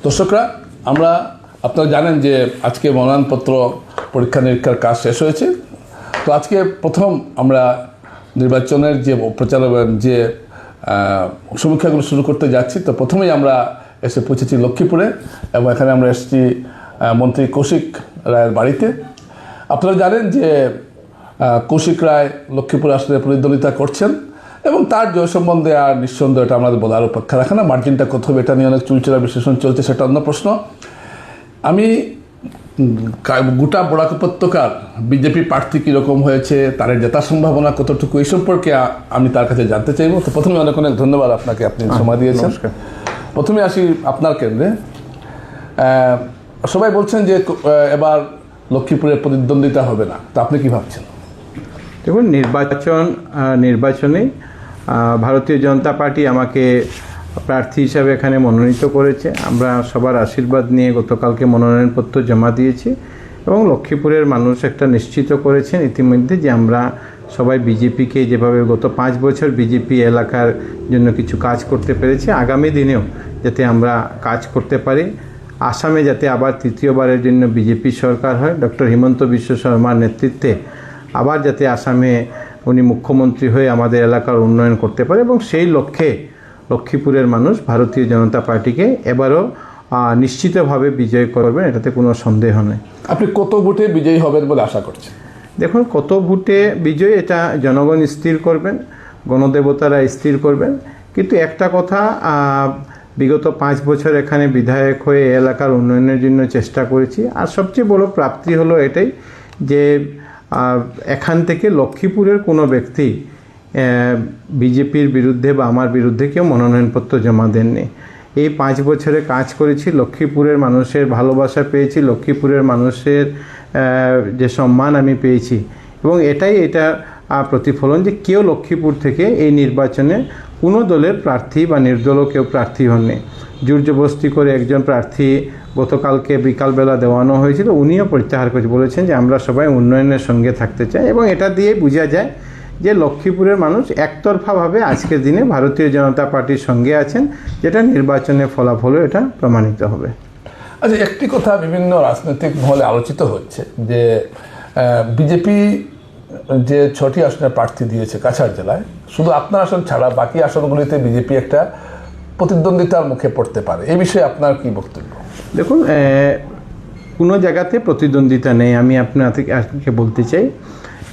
দর্শকরা, আমরা আপনারা জানেন যে আজকে মনোনয়নপত্র পরীক্ষা নিরীক্ষার কাজ শেষ হয়েছে। তো আজকে প্রথম আমরা নির্বাচনের যে প্রচার যে সমীক্ষাগুলো শুরু করতে যাচ্ছি। তো প্রথমেই আমরা এসে পৌঁছেছি লক্ষ্মীপুরে এবং এখানে আমরা এসেছি মন্ত্রী কৌশিক রায়ের বাড়িতে। আপনারা জানেন যে কৌশিক রায় লক্ষ্মীপুর আসনে প্রতিদ্বন্দ্বিতা করছেন এবং তার জয় সম্বন্ধে আর নিঃসন্দেহ এটা আমাদের বলার অপেক্ষা রাখে না। মার্জিনটা কত হবে এটা নিয়ে অনেক চুলচেরা বিশ্লেষণ চলছে, সেটা অন্য প্রশ্ন। আমি গোটা বরাক উপত্যকার বিজেপি প্রার্থী কীরকম হয়েছে, তার জেতার সম্ভাবনা কতটুকু, এই সম্পর্কে আমি তার কাছে জানতে চাইব। তো প্রথমে অনেক অনেক ধন্যবাদ আপনাকে, আপনি সময় দিয়েছেন। প্রথমে আসি আপনার কেন্দ্রে। সবাই বলছেন যে এবার লক্ষ্মীপুরে প্রতিদ্বন্দ্বিতা হবে না, তো আপনি কি ভাবছেন? দেখুন, নির্বাচনে ভারতীয় জনতা পার্টি আমাকে প্রার্থী হিসাবে এখানে মনোনীত করেছে। আমরা সবার আশীর্বাদ নিয়ে গতকালকে মনোনয়নপত্র জমা দিয়েছি এবং লক্ষ্মীপুরের মানুষ একটা নিশ্চিত করেছেন ইতিমধ্যে যে আমরা সবাই বিজেপিকে যেভাবে গত 5 বছর বিজেপি এলাকার জন্য কিছু কাজ করতে পেরেছে, আগামী দিনেও যাতে আমরা কাজ করতে পারি। আসামে যাতে আবার তৃতীয়বারের জন্য বিজেপি সরকার হয়, ডক্টর হিমন্ত বিশ্ব শর্মার নেতৃত্বে আবার যাতে আসামে উনি মুখ্যমন্ত্রী হয়ে আমাদের এলাকার উন্নয়ন করতে পারে এবং সেই লক্ষ্যে লক্ষ্মীপুরের মানুষ ভারতীয় জনতা পার্টিকে এবারও নিশ্চিতভাবে বিজয় করবেন, এটাতে কোনো সন্দেহ নেই। আপনি কত ভোটে বিজয়ী হবেন বলে আশা করছেন? দেখুন, কত ভোটে বিজয় এটা জনগণ স্থির করবেন, গণদেবতারা স্থির করবেন। কিন্তু একটা কথা, বিগত 5 বছর এখানে বিধায়ক হয়ে এলাকার উন্নয়নের জন্য চেষ্টা করেছি। আর সবচেয়ে বড় প্রাপ্তি হলো এটাই যে এখান থেকে লক্ষ্মীপুরের কোনো ব্যক্তি বিজেপির বিরুদ্ধে বা আমার বিরুদ্ধে কেউ মনোনয়নপত্র জমা দেননি। এই 5 বছরে কাজ করেছি, লক্ষ্মীপুরের মানুষের ভালোবাসা পেয়েছি, লক্ষ্মীপুরের মানুষের যে সম্মান আমি পেয়েছি এবং এটা প্রতিফলন যে কেউ লক্ষ্মীপুর থেকে এই নির্বাচনে কোনো দলের প্রার্থী বা নির্দলও কেউ প্রার্থী হননি। জোরজবস্তি করে একজন প্রার্থী গতকালকে বিকালবেলা দেওয়ানো হয়েছিল, উনিও প্রত্যাহার করে বলেছেন যে আমরা সবাই উন্নয়নের সঙ্গে থাকতে চাই এবং এটা দিয়ে বোঝা যায় যে লক্ষ্মীপুরের মানুষ একতরফাভাবে আজকের দিনে ভারতীয় জনতা পার্টির সঙ্গে আছেন, যেটা নির্বাচনের ফলাফলও এটা প্রমাণিত হবে। আচ্ছা, একটি কথা বিভিন্ন রাজনৈতিক মহলে আলোচিত হচ্ছে যে বিজেপি যে 6টি আসনের প্রার্থী দিয়েছে কাছাড় জেলায়, শুধু আপনার আসন ছাড়া বাকি আসনগুলিতে বিজেপি একটা প্রতিদ্বন্দ্বিতার মুখে পড়তে পারে, এই বিষয়ে আপনার কি বক্তব্য? দেখুন, কোনো জায়গাতে প্রতিদ্বন্দ্বিতা নেই। আমি আপনাকে বলতে চাই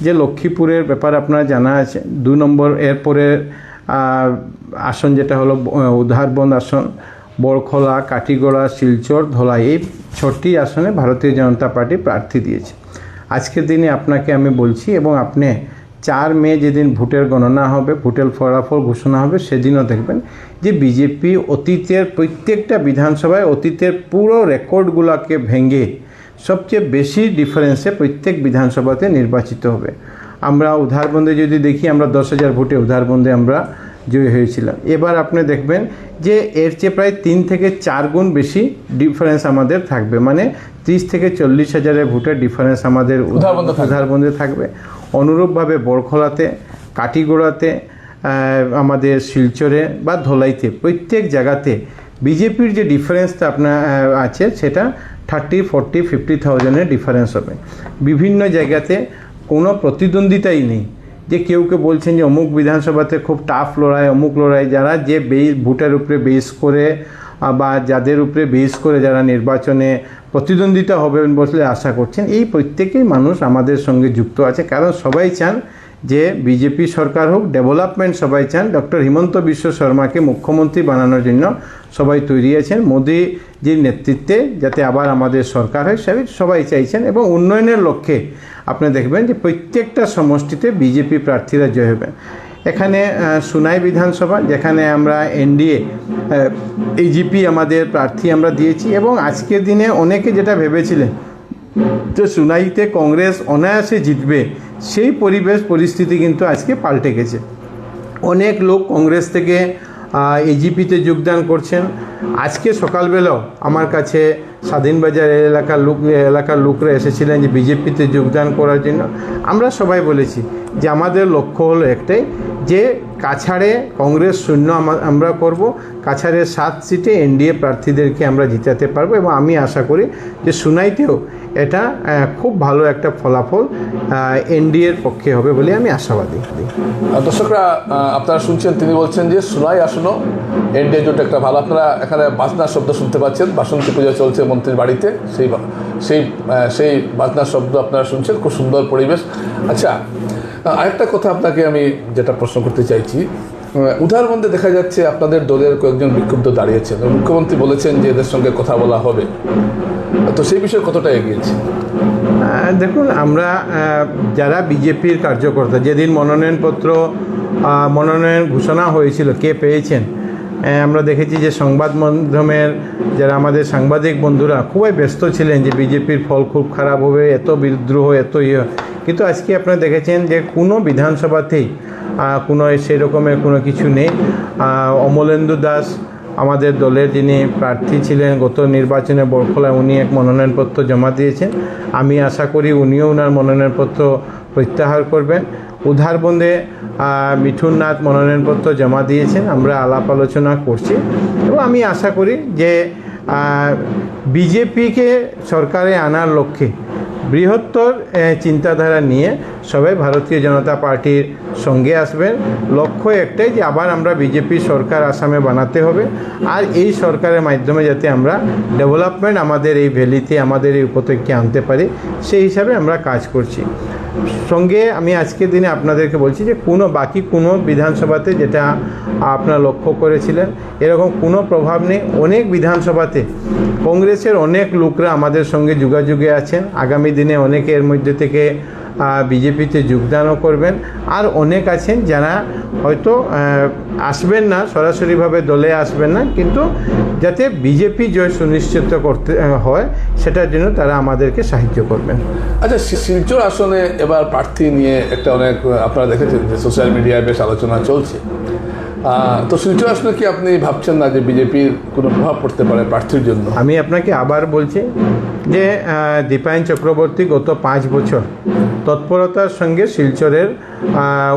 যে লক্ষ্মীপুরের ব্যাপার আপনার জানা আছে। 2 নম্বর এরপরে আসন যেটা হলো উধারবন্দ আসন, বড়খোলা, কাটিগড়া, শিলচর, ধলাই, এই 6টি আসনে ভারতীয় জনতা পার্টি প্রার্থী দিয়েছে। আজকের দিনে আপনাকে আমি বলছি এবং আপনি 4 মে যেদিন ভোটের গণনা হবে, ভোটের ফলাফল ঘোষণা হবে, সেদিনও দেখবেন যে বিজেপি অতীতের প্রত্যেকটা বিধানসভায় অতীতের পুরো রেকর্ডগুলোকে ভেঙে সবচেয়ে বেশি ডিফারেন্সে প্রত্যেক বিধানসভাতে নির্বাচিত হবে। আমরা উধারবন্দে যদি দেখি, আমরা 10,000 ভোটে উধারবন্দে আমরা জয়ী হয়েছিলাম। এবার আপনি দেখবেন যে এর চেয়ে প্রায় 3 থেকে 4 গুণ বেশি ডিফারেন্স আমাদের থাকবে, মানে 30 থেকে 40 হাজারের ভোটের ডিফারেন্স আমাদের উধারবন্দে থাকবে। অনুরূপভাবে বড়খোলাতে, কাটিগড়াতে, আমাদের শিলচরে বা ধলাইতে প্রত্যেক জায়গাতে বিজেপির যে ডিফারেন্সটা আপনার আছে সেটা 30, 40, 50,000-এর ডিফারেন্স হবে। বিভিন্ন জায়গাতে কোনো প্রতিদ্বন্দ্বিতাই নেই যে কেউ বলছেন যে অমুক বিধানসভাতে খুব টাফ লড়াই, অমুক লড়াই। যারা যে ভোটের উপরে বেস করে বা যাদের উপরে বেস করে যারা নির্বাচনে প্রতিদ্বন্দ্বিতা হবেন বলে আশা করছেন, এই প্রত্যেকেই মানুষ আমাদের সঙ্গে যুক্ত আছে। কারণ সবাই চান যে বিজেপি সরকার হোক, ডেভেলপমেন্ট সবাই চান। ডক্টর হিমন্ত বিশ্ব শর্মাকে মুখ্যমন্ত্রী বানানোর জন্য সবাই তৈরি আছেন। মোদিজির নেতৃত্বে যাতে আবার আমাদের সরকার হয় সবাই চাইছেন এবং উন্নয়নের লক্ষ্যে আপনি দেখবেন যে প্রত্যেকটা সমষ্টিতে বিজেপি প্রার্থীরা জয় হবেন। এখানে সুনাই বিধানসভা, যেখানে আমরা এনডিএ এজিপি আমাদের প্রার্থী আমরা দিয়েছি এবং আজকের দিনে অনেকে যেটা ভেবেছিলেন যে সুনাইতে কংগ্রেস অনায়াসে জিতবে, সেই পরিস্থিতি কিন্তু আজকে পাল্টে গেছে। অনেক লোক কংগ্রেস থেকে এজিপিতে যোগদান করছেন। আজকে সকালবেলাও আমার কাছে স্বাধীনবাজার এলাকার লোকরা এসেছিলেন যে বিজেপিতে যোগদান করার জন্য। আমরা সবাই বলেছি যে আমাদের লক্ষ্য হলো একটাই, যে কাছাড়ে কংগ্রেস শূন্য আমরা করব, কাছাড়ের 7 সিটে এনডিএ প্রার্থীদেরকে আমরা জিতাতে পারবো, এবং আমি আশা করি যে সুনাইতেও এটা খুব ভালো একটা ফলাফল এনডিএর পক্ষে হবে বলে আমি আশাবাদী। দর্শকরা আপনারা শুনছেন, তিনি বলছেন যে সুনাই আসনও এনডিএ জোট একটা ভালো। আপনারা এখানে বাজনার শব্দ শুনতে পাচ্ছেন, বাসন্তী পূজা চলছে মন্ত্রীর বাড়িতে, সেই বাজনার শব্দ আপনারা শুনছেন, খুব সুন্দর পরিবেশ। আচ্ছা, আরেকটা কথা আপনাকে আমি যেটা প্রশ্ন করতে চাইছি, উদাহরণে দেখা যাচ্ছে আপনাদের দলের কয়েকজন বিক্ষুব্ধ দাঁড়িয়েছেন, মুখ্যমন্ত্রী বলেছেন যে এদের সঙ্গে কথা বলা হবে, তো সেই বিষয়ে কতটা এগিয়েছে? দেখুন, আমরা যারা বিজেপির কার্যকর্তা, যেদিন মনোনয়ন ঘোষণা হয়েছিল কে পেয়েছেন, আমরা দেখেছি যে সংবাদ মাধ্যমের যারা আমাদের সাংবাদিক বন্ধুরা খুবই ব্যস্ত ছিলেন যে বিজেপির ফল খুব খারাপ হবে, এত বিদ্রোহ, এত কিন্তু আজকে আপনারা দেখেছেন যে কোনো বিধানসভাতেই কোনো সেই রকমের কোনো কিছু নেই। অমলেন্দু দাস আমাদের দলের যিনি প্রার্থী ছিলেন গত নির্বাচনে বরখলায়, উনি এক মনোনয়নপত্র জমা দিয়েছেন। আমি আশা করি উনিও ওনার মনোনয়নপত্র প্রত্যাহার করবেন। উধারবন্দে মিঠুন নাথ মনোনয়নপত্র জমা দিয়েছেন, আমরা আলাপ আলোচনা করছি, এবং আমি আশা করি যে বিজেপিকে সরকারে আনার লক্ষ্যে বৃহত্তর চিন্তাধারা নিয়ে সবাই ভারতীয় জনতা পার্টির সঙ্গে আসবেন। লক্ষ্য একটাই যে আবার আমরা বিজেপি সরকার আসামে বানাতে হবে, আর এই সরকারের মাধ্যমে যাতে আমরা ডেভেলপমেন্ট আমাদের এই ভ্যালিতে, আমাদের এই উপত্যকে আনতে পারি, সেই হিসাবে আমরা কাজ করছি। সঙ্গে আমি আজকের দিনে আপনাদেরকে বলছি যে বাকি কোনো বিধানসভাতে, যেটা আপনারা লক্ষ্য করেছিলেন, এরকম কোনো প্রভাব নেই। অনেক বিধানসভাতে কংগ্রেসের অনেক লোকরা আমাদের সঙ্গে যোগাযোগে আছেন, আগামী দিনে অনেকে এর মধ্যে থেকে বিজেপিতে যোগদানও করবেন, আর অনেক আছেন যারা হয়তো আসবেন না, সরাসরিভাবে দলে আসবেন না, কিন্তু যাতে বিজেপি জয় সুনিশ্চিত করতে হয় সেটার জন্য তারা আমাদেরকে সাহায্য করবেন। আচ্ছা, শিলচর আসনে এবার প্রার্থী নিয়ে একটা অনেক আপনারা দেখেছেন যে সোশ্যাল মিডিয়ায় বেশ আলোচনা চলছে, তো শিলচর আসনে কি আপনি ভাবছেন না যে বিজেপির কোনো প্রভাব পড়তে পারে প্রার্থীর জন্য? আমি আপনাকে আবার বলছি যে দীপায়ন চক্রবর্তী গত 5 বছর তৎপরতার সঙ্গে শিলচরের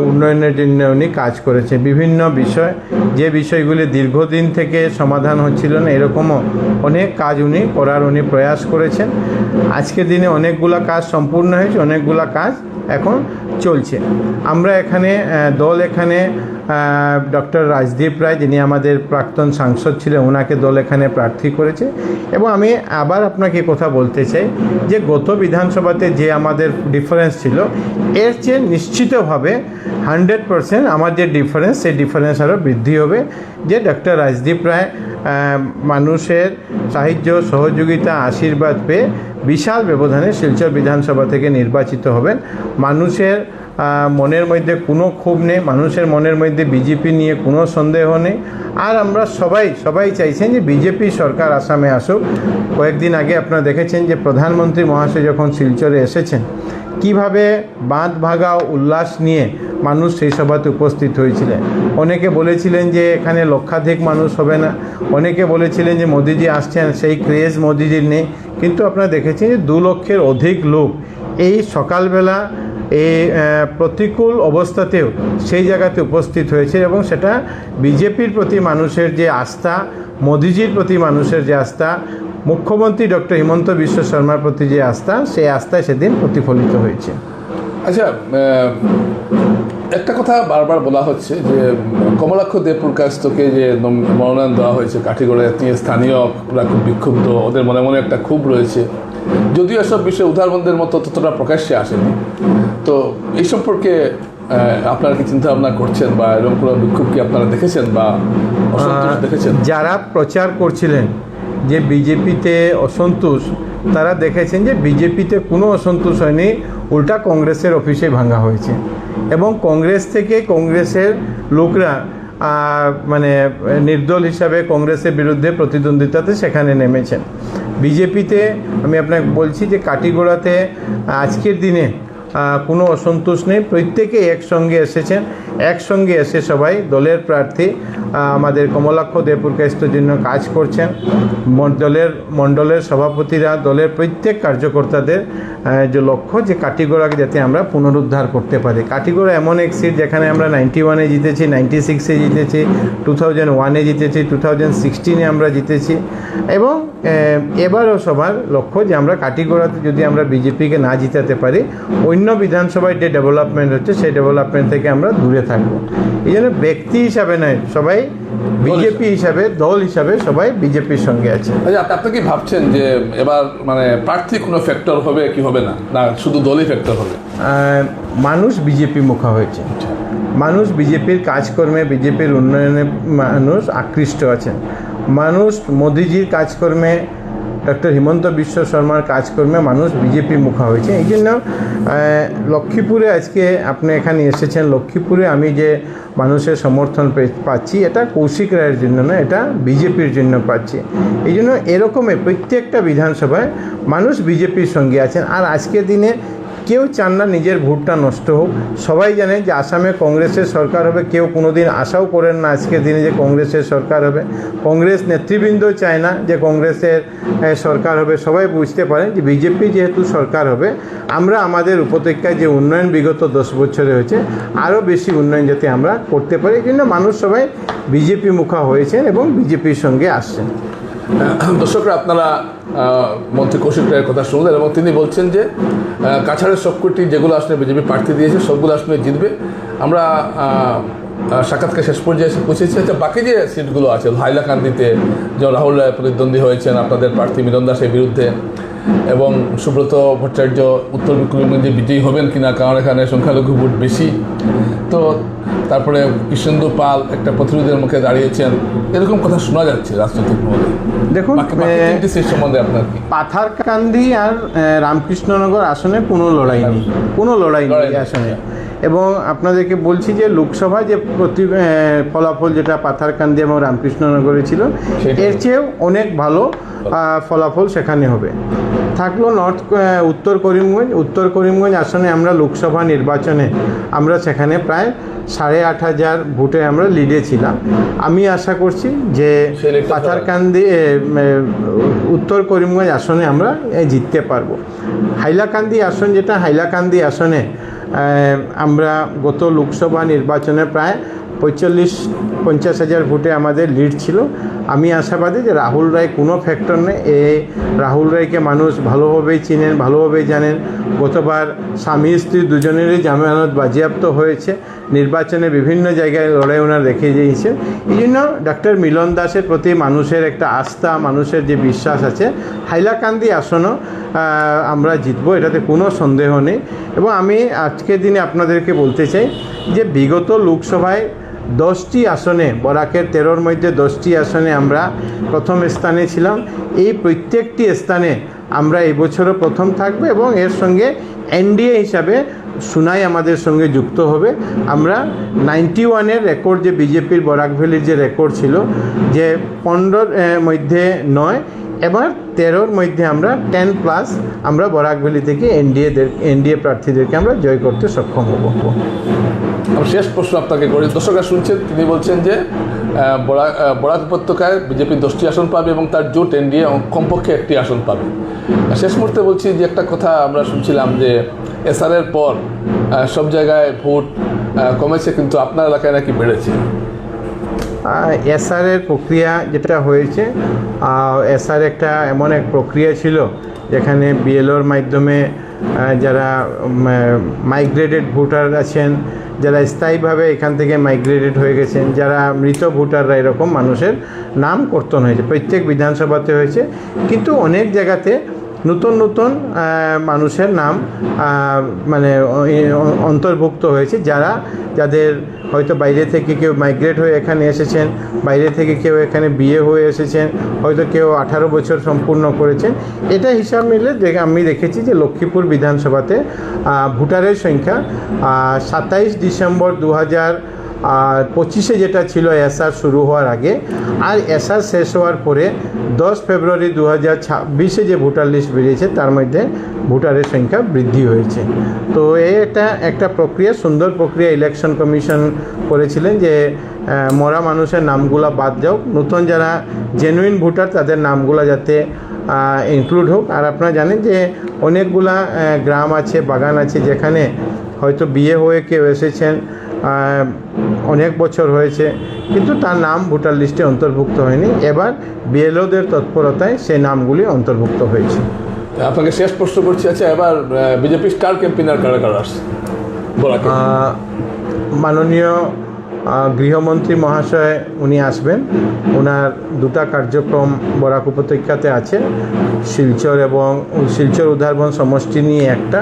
উন্নয়নের জন্য উনি কাজ করেছে। বিভিন্ন বিষয়, যে বিষয়গুলি দীর্ঘদিন থেকে সমাধান হচ্ছিল না, এরকমও অনেক কাজ উনি প্রয়াস করেছেন। আজকের দিনে অনেকগুলা কাজ সম্পূর্ণ হয়েছে, অনেকগুলা কাজ এখন চলছে। আমরা এখানে ডক্টর রাজদীপ রায়, যিনি আমাদের প্রাক্তন সাংসদ ছিলেন, ওনাকে দল এখানে প্রার্থী করেছে। এবং আমি আবার আপনাকে কথা বলতে চাই যে গত বিধানসভাতে যে আমাদের ডিফারেন্স ছিল, এর চেয়ে নিশ্চিতভাবে 100% আমার যে ডিফারেন্স, সেই ডিফারেন্স আরও বৃদ্ধি হবে। যে ডক্টর রাজদীপ রায় মানুষের সাহায্য, সহযোগিতা, আশীর্বাদ পেয়ে বিশাল ব্যবধানে শিলচর বিধানসভা থেকে নির্বাচিত হবেন। মানুষের মনের মধ্যে কোনো ক্ষোভ নেই, মানুষের মনের মধ্যে বিজেপি নিয়ে কোনো সন্দেহ নেই। আর আমরা সবাই চাইছেন যে বিজেপি সরকার আসামে আসুক। কয়েকদিন আগে আপনারা দেখেছেন যে প্রধানমন্ত্রী মহাশয় যখন শিলচরে এসেছেন, কিভাবে বাঁধ ভাঙা উল্লাস নিয়ে মানুষ সেই সভাতে উপস্থিত হয়েছিলেন। অনেকে বলেছিলেন যে এখানে লক্ষাধিক মানুষ হবে না, অনেকে বলেছিলেন যে মোদিজি আসছেন, সেই ক্রেজ মোদিজির নেই, কিন্তু আপনারা দেখেছেন যে 2 লক্ষের অধিক লোক এই সকালবেলা এই প্রতিকূল অবস্থাতেও সেই জায়গাতে উপস্থিত হয়েছে। এবং সেটা বিজেপির প্রতি মানুষের যে আস্থা, মোদিজির প্রতি মানুষের যে আস্থা, মুখ্যমন্ত্রী ডক্টর হিমন্ত বিশ্ব শর্মার প্রতি যে আস্থা, সেই আস্থায় সেদিন প্রতিফলিত হয়েছে। আচ্ছা, একটা কথা বারবার বলা হচ্ছে যে কমলাক্ষ দেবপুরকাস্তকে যে মনোনয়ন দেওয়া হয়েছে কাঠিগড়ায়, তিনি স্থানীয়রা খুব বিক্ষুব্ধ, ওদের মনে মনে একটা ক্ষোভ রয়েছে, যদিও এসব বিষয়ে উদাহরণদের মতো ততটা প্রকাশ্যে আসেনি। তো এই সম্পর্কে আপনারা কি চিন্তা ভাবনা করছেন, বা এরকম কোনো বিক্ষোভ কি আপনারা দেখেছেন বা অসন্তোষ দেখেছেন? যারা প্রচার করছিলেন যে বিজেপিতে অসন্তোষ, তারা দেখেছেন যে বিজেপিতে কোনো অসন্তোষ হয়নি, উল্টা কংগ্রেসের অফিসে ভাঙা হয়েছে। এবং কংগ্রেস থেকে কংগ্রেসের লোকরা মানে নির্দল হিসাবে কংগ্রেসের বিরুদ্ধে প্রতিদ্বন্দ্বিতাতে সেখানে নেমেছেন। বিজেপিতে আমি আপনাকে বলছি যে কাটিগড়াতে আজকের দিনে কোনো অসন্তোষ নেই, প্রত্যেকে একসঙ্গে এসেছেন, একসঙ্গে এসে সবাই দলের প্রার্থী আমাদের কমলাক্ষ দেবপুরকায়স্থর জন্য কাজ করছেন। মণ্ডলের সভাপতিরা, দলের প্রত্যেক কার্যকর্তাদের যে লক্ষ্য যে কাটিগড়াকে যাতে আমরা পুনরুদ্ধার করতে পারি। কাটিগড়া এমন এক সিট যেখানে আমরা 91-এ জিতেছি, 96-এ জিতেছি, 2001-এ জিতেছি, 2016-এ আমরা জিতেছি, এবং এবারও সবার লক্ষ্য যে আমরা কাটিগড়াতে যদি আমরা বিজেপিকে না জিতাতে পারি, অন্য বিধানসভায় যে ডেভেলপমেন্ট হচ্ছে সেই ডেভেলপমেন্ট থেকে আমরা দূরে থাকবো। এই জন্য ব্যক্তি হিসাবে নয়, সবাই বিজেপি হিসাবে, দল হিসাবে সবাই বিজেপির সঙ্গে আছে। আচ্ছা, আপনি কি ভাবছেন যে এবার মানে প্রার্থী কোনো ফ্যাক্টর হবে কি হবে না, না শুধু দলই ফ্যাক্টর হবে? মানুষ বিজেপি মুখা হয়েছে, মানুষ বিজেপির কাজকর্মে, বিজেপির উন্নয়নে মানুষ আকৃষ্ট আছেন। মানুষ মোদিজির কাজকর্মে, ডক্টর হিমন্ত বিশ্ব শর্মার কাজকর্মে মানুষ বিজেপি মুখা হয়েছে। এই জন্য লক্ষ্মীপুরে আজকে আপনি এখানে এসেছেন, লক্ষ্মীপুরে আমি যে মানুষের সমর্থন পাচ্ছি এটা কৌশিক রায়ের জন্য না, এটা বিজেপির জন্য পাচ্ছি। এই জন্য এরকমই প্রত্যেকটা বিধানসভায় মানুষ বিজেপির সঙ্গে আছেন। আর আজকের দিনে কেউ চান না নিজের ভোটটা নষ্ট হোক। সবাই জানে যে আসামে কংগ্রেসের সরকার হবে, কেউ কোনোদিন আশাও করেন না আজকের দিনে যে কংগ্রেসের সরকার হবে। কংগ্রেস নেতৃবৃন্দ চায় না যে কংগ্রেসের সরকার হবে। সবাই বুঝতে পারেন যে বিজেপি যেহেতু সরকার হবে, আমরা আমাদের উপত্যকায় যে উন্নয়ন বিগত 10 বছরে হয়েছে আরও বেশি উন্নয়ন যাতে আমরা করতে পারি, এই জন্য মানুষ সবাই বিজেপি মুখা হয়েছেন এবং বিজেপির সঙ্গে আসছেন। দর্শকরা, আপনারা মন্ত্রী কৌশিক রায়ের কথা শুনলেন এবং তিনি বলছেন যে কাছাড়ের সবকটি যেগুলো আসলে বিজেপি প্রার্থী দিয়েছে সবগুলো আসলে জিতবে। আমরা সাক্ষাৎকার শেষ পর্যায়ে এসে পৌঁছেছি। আচ্ছা, বাকি যে সিটগুলো আছে হাইলাকান্দিতে যে রাহুল রায় প্রতিদ্বন্দ্বী হয়েছেন আপনাদের প্রার্থী মিলন দাসের বিরুদ্ধে, এবং সুব্রত ভট্টাচার্য উত্তর করিমগঞ্জে বিজয়ী হবেন কিনা, কারণ এখানে সংখ্যালঘু ভোট বেশি। তো তারপরে কৃষ্ণেন্দু পাল একটা প্রতিনিধির মুখে দাঁড়িয়েছেন, এরকম কথা শোনা যাচ্ছে রাজনৈতিক মহলে। দেখুন, সিট সম্বন্ধে আপনার কি? পাথারকান্দি আর রামকৃষ্ণনগর আসনে কোনো লড়াই নেই, কোনো লড়াই নেই আসনে। এবং আপনাদেরকে বলছি যে লোকসভা যে ফলাফল যেটা পাথারকান্দি এবং রামকৃষ্ণনগরে ছিল, এর চেয়েও অনেক ভালো ফলাফল সেখানে হবে। থাকলো উত্তর করিমগঞ্জ আসনে আমরা লোকসভা নির্বাচনে আমরা সেখানে প্রায় 8,500 ভোটে আমরা লিডে ছিলাম। আমি আশা করছি যে পাথারকান্দি উত্তর করিমগঞ্জ আসনে আমরা জিততে পারবো। হাইলাকান্দি আসন যেটা, হাইলাকান্দি আসনে আমরা গত লোকসভা নির্বাচনে প্রায় 50,000 ভোটে আমাদের লিড ছিল। আমি আশাবাদী যে রাহুল রায় কোনো ফ্যাক্টর নেই। রাহুল রায়কে মানুষ ভালোভাবেই চিনেন, ভালোভাবেই জানেন। গতবার স্বামী স্ত্রী দুজনেরই জামানত বাজেয়াপ্ত হয়েছে। নির্বাচনে বিভিন্ন জায়গায় লড়াই ওনার রেখে দিয়েছে। এই জন্য ডক্টর মিলন দাসের প্রতি মানুষের একটা আস্থা, মানুষের যে বিশ্বাস আছে, হাইলাকান্দি আসনও আমরা জিতবো, এটাতে কোনো সন্দেহ নেই। এবং আমি আজকের দিনে আপনাদেরকে বলতে চাই যে বিগত লোকসভায় 10টি আসনে, বরাকের 13-র মধ্যে 10টি আসনে আমরা প্রথম স্থানে ছিলাম। এই প্রত্যেকটি স্থানে আমরা এবছরও প্রথম থাকবো এবং এর সঙ্গে এনডিএ হিসাবে সুনাই আমাদের সঙ্গে যুক্ত হবে। আমরা 91-এর রেকর্ড যে বিজেপির বরাক ভ্যালির যে রেকর্ড ছিল যে 15-র মধ্যে 9, এবার 13-র মধ্যে আমরা 10+ আমরা বরাক ভ্যালি থেকে এনডিএ প্রার্থীদেরকে আমরা জয় করতে সক্ষম হব। আমি শেষ প্রশ্ন আপনাকে করি। দর্শকরা শুনছেন, তিনি বলছেন যে বরাক উপত্যকায় বিজেপি 10টি আসন পাবে এবং তার জোট এনডিএ কমপক্ষে 1টি আসন পাবে। শেষ মুহূর্তে বলছি যে একটা কথা আমরা শুনছিলাম যে এসআরের পর সব জায়গায় ভোট কমেছে, কিন্তু আপনার এলাকায় নাকি বেড়েছে। এসআরের প্রক্রিয়া যেটা হয়েছে, এসআর একটা এমন এক প্রক্রিয়া ছিল যেখানে বিএলওর মাধ্যমে যারা মাইগ্রেটেড ভোটার আছেন, যারা স্থায়ীভাবে এখান থেকে মাইগ্রেটেড হয়ে গেছেন, যারা মৃত ভোটাররা, এরকম মানুষের নাম কর্তন হয়েছে, প্রত্যেক বিধানসভাতে হয়েছে। কিন্তু অনেক জায়গাতে নতুন মানুষের নাম মানে অন্তর্ভুক্ত হয়েছে, যাদের হয়তো বাইরে থেকে কেউ মাইগ্রেট হয়ে এখানে এসেছেন, বাইরে থেকে কেউ এখানে বিয়ে হয়ে এসেছেন, হয়তো কেউ 18 বছর সম্পূর্ণ করেছেন। এটা হিসাব মিলে আমি দেখেছি যে লক্ষ্মীপুর বিধানসভাতে ভোটারের সংখ্যা 27 ডিসেম্বর আর 25-এ যেটা ছিল এসআর শুরু হওয়ার আগে, আর এসআর শেষ হওয়ার পরে 10 ফেব্রুয়ারি 2026-এ যে ভোটার লিস্ট বেরিয়েছে তার মধ্যে ভোটারের সংখ্যা বৃদ্ধি হয়েছে। তো এটা একটা প্রক্রিয়া, সুন্দর প্রক্রিয়া ইলেকশন কমিশন করেছিলেন যে মরা মানুষের নামগুলা বাদ যাও, নতুন যারা জেনুইন ভোটার তাদের নামগুলা যাতে ইনক্লুড হোক। আর আপনারা জানেন যে অনেকগুলা গ্রাম আছে, বাগান আছে যেখানে হয়তো বিয়ে হয়ে কেউ এসেছেন, অনেক বছর হয়েছে, কিন্তু তার নাম ভোটার লিস্টে অন্তর্ভুক্ত হয়নি। এবার বিএলওদের তৎপরতায় সেই নামগুলি অন্তর্ভুক্ত হয়েছে। আপনাকে শেষ প্রশ্ন করছি, আচ্ছা এবার বিজেপি স্টার ক্যাম্পেইনার কারা কারা আসছে বলা মাননীয় গৃহমন্ত্রী মহাশয় উনি আসবেন। ওনার দুটা কার্যক্রম বরাক উপত্যকাতে আছে, শিলচর উদারবন সমষ্টি নিয়ে একটা,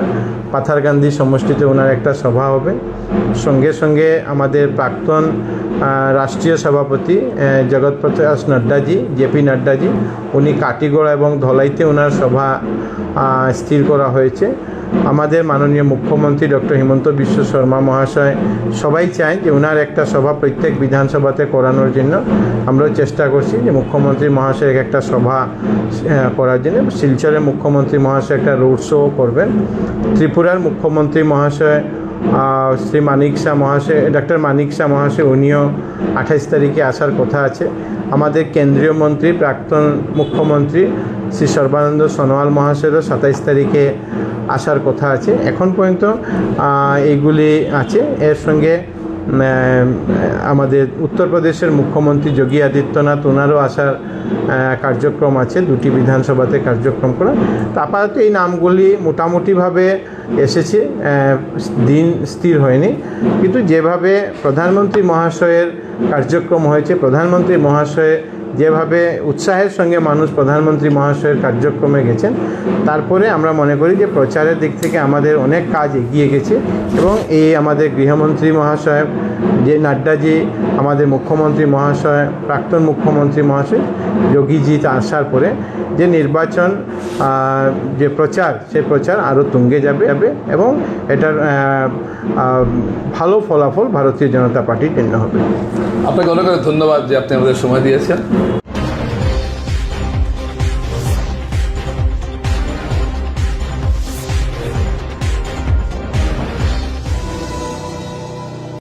পাথারকান্দি সমষ্টিতে ওনার একটা সভা হবে। সঙ্গে সঙ্গে আমাদের প্রাক্তন রাষ্ট্রীয় সভাপতি জগৎপ্রকাশ নাড্ডাজি, জেপি নাড্ডাজি, উনি কাটিগড়া এবং ধলাইতে ওনার সভা স্থির করা হয়েছে। আমাদের মাননীয় মুখ্যমন্ত্রী ডক্টর হিমন্ত বিশ্ব শর্মা মহাশয় সবাই চায় যে ওনার একটা সভা প্রত্যেক বিধানসভাতে করানোর জন্য। আমরাও চেষ্টা করছি যে মুখ্যমন্ত্রী মহাশয় একটা সভা করার জন্য। শিলচরের মুখ্যমন্ত্রী মহাশয় একটা রোড শো করবেন। ত্রিপুরার মুখ্যমন্ত্রী মহাশয় শ্রী মানিক শাহ মহাশয়, ডক্টর মানিক শাহ মহাশয়, উনিও 28 তারিখে আসার কথা আছে। আমাদের কেন্দ্রীয় মন্ত্রী প্রাক্তন মুখ্যমন্ত্রী শ্রী সর্বানন্দ সোনোয়াল মহাশয়েরও 27 তারিখে আসার কথা আছে। এখন পর্যন্ত এইগুলি আছে। এর সঙ্গে আমাদের উত্তরপ্রদেশের মুখ্যমন্ত্রী যোগী আদিত্যনাথ, ওনারও আসার কার্যক্রম আছে, দুটি বিধানসভাতে কার্যক্রম করা। তো আপাতত এই নামগুলি মোটামুটিভাবে এসেছে, দিন স্থির হয়নি, কিন্তু যেভাবে প্রধানমন্ত্রী মহাশয়ের কার্যক্রম হয়েছে, প্রধানমন্ত্রী মহাশয় যেভাবে উৎসাহের সঙ্গে মানুষ প্রধানমন্ত্রী মহাশয়ের কার্যক্রমে গেছেন, তারপরে আমরা মনে করি যে প্রচারের দিক থেকে আমাদের অনেক কাজ এগিয়ে গেছে। এবং এই আমাদের গৃহমন্ত্রী মহাশয় যে নাড্ডাজি, আমাদের মুখ্যমন্ত্রী মহাশয়, প্রাক্তন মুখ্যমন্ত্রী মহাশয় যোগীজি আসার পরে যে নির্বাচন যে প্রচার, সেই প্রচার আরও তুঙ্গে যাবে এবং এটার ভালো ফলাফল ভারতীয় জনতা পার্টির জন্য হবে। আপনাকে অনেক অনেক ধন্যবাদ যে আপনি আমাদের সময় দিয়েছেন।